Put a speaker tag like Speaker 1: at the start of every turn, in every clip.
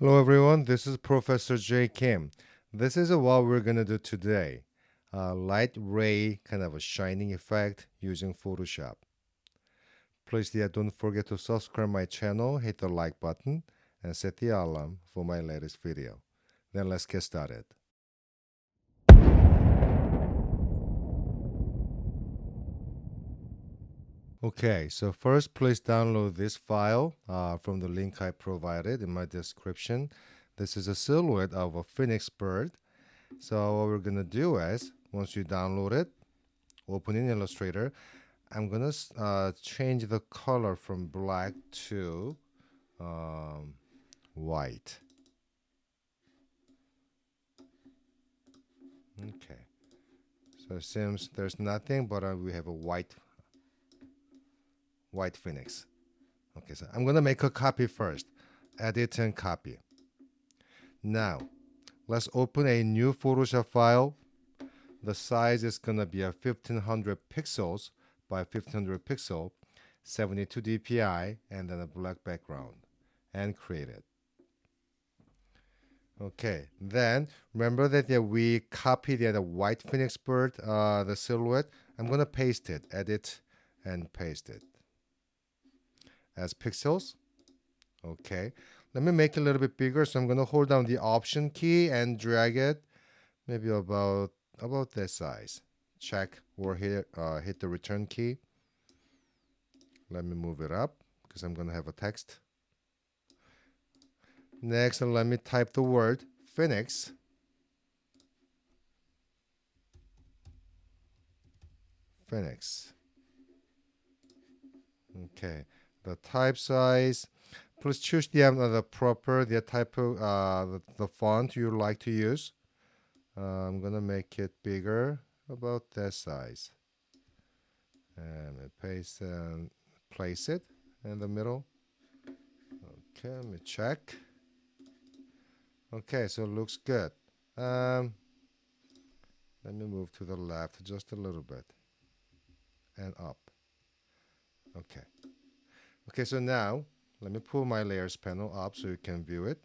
Speaker 1: Hello everyone, this is Professor J. Kim. This is what we're gonna do today. Light ray, kind of a shining effect using Photoshop. Please don't forget to subscribe my channel, hit the like button, and set the alarm for my latest video. Then let's get started. Okay, so first please download this file from the link I provided in my description. This is a silhouette of a phoenix bird. So what we're gonna do is, once you download it, open in Illustrator, I'm gonna change the color from black to white. Okay, so it seems there's nothing, but we have a white phoenix. Okay, so I'm gonna make a copy first. Edit and copy. Now, let's open a new Photoshop file. The size is gonna be a 1500 pixels by 1500 pixel, 72 dpi, and then a black background, and create it. Okay, then remember that we copied the white phoenix bird, the silhouette. I'm gonna paste it, edit, and paste it as pixels. Okay, let me make it a little bit bigger. So I'm gonna hold down the Option key and drag it, maybe about this size. Check or hit the Return key. Let me move it up because I'm gonna have a text. Next, let me type the word Phoenix. Phoenix. Okay, the type size. Please choose the type of the font you like to use. I'm gonna make it bigger, about that size, and paste and place it in the middle. Okay, let me check. Okay, so it looks good. Let me move to the left just a little bit and up. Okay. Okay, so now let me pull my layers panel up so you can view it.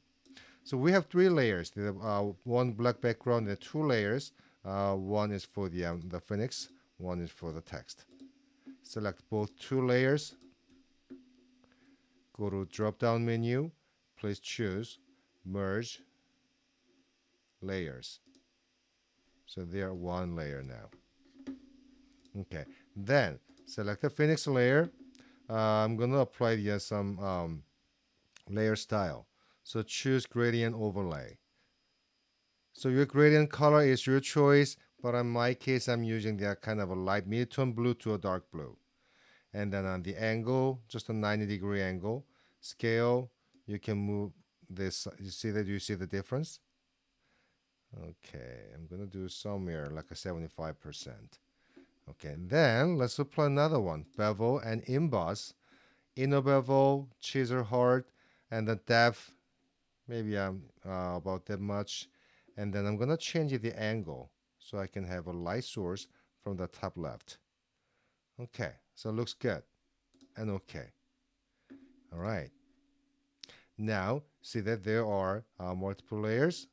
Speaker 1: So we have three layers. One black background and two layers. One is for the phoenix. One is for the text. Select both two layers. Go to drop-down menu. Please choose Merge Layers. So they are one layer now. Okay. Then select the phoenix layer. I'm gonna apply some layer style. So choose gradient overlay. So your gradient color is your choice, but in my case, I'm using the kind of a light mid-tone blue to a dark blue. And then on the angle, just a 90-degree angle. Scale, you can move this. You see that? You see the difference? Okay, I'm gonna do somewhere like a 75%. Okay, and then let's apply another one. Bevel and emboss. Inner bevel, chisel hard, and the depth, maybe about that much. And then I'm gonna change the angle so I can have a light source from the top left. Okay, so it looks good and okay. All right. Now see that there are multiple layers.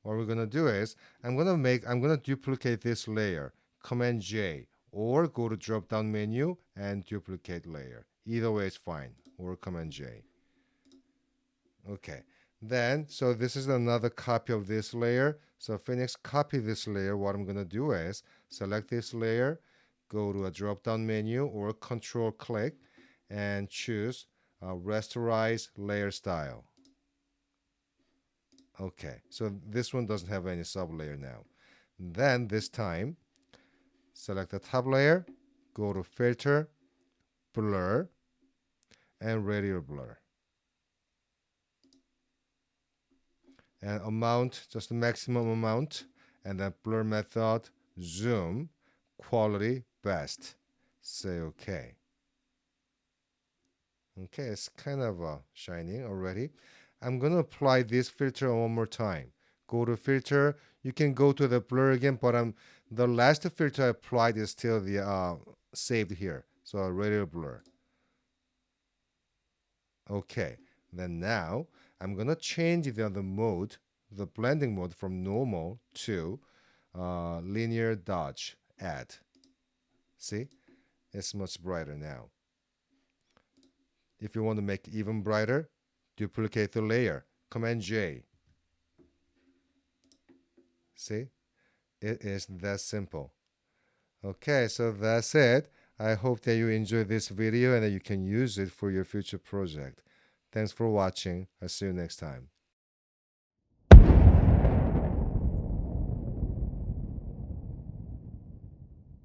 Speaker 1: What we're gonna do is I'm gonna duplicate this layer. Command J or go to drop down menu and duplicate layer. Either way is fine. Or Command J. Okay. Then, so this is another copy of this layer. So Phoenix copy this layer. What I'm gonna do is select this layer, go to a drop-down menu or Control click, and choose Rasterize Layer Style. Okay, so this one doesn't have any sub-layer now. Then this time, select the top layer, go to Filter, Blur, and Radial Blur. And amount, just the maximum amount, and then blur method, zoom, quality, best. Say okay. Okay, it's kind of shining already. I'm gonna apply this filter one more time. Go to filter. You can go to the blur again, but the last filter I applied is still the saved here. So radial blur. Okay. Then now I'm gonna change the other mode, the blending mode, from normal to linear dodge add. See, it's much brighter now. If you want to make it even brighter, duplicate the layer, Command J. See, it is that simple. Okay, so that's it. I hope that you enjoyed this video and that you can use it for your future project. Thanks for watching. I'll see you next time.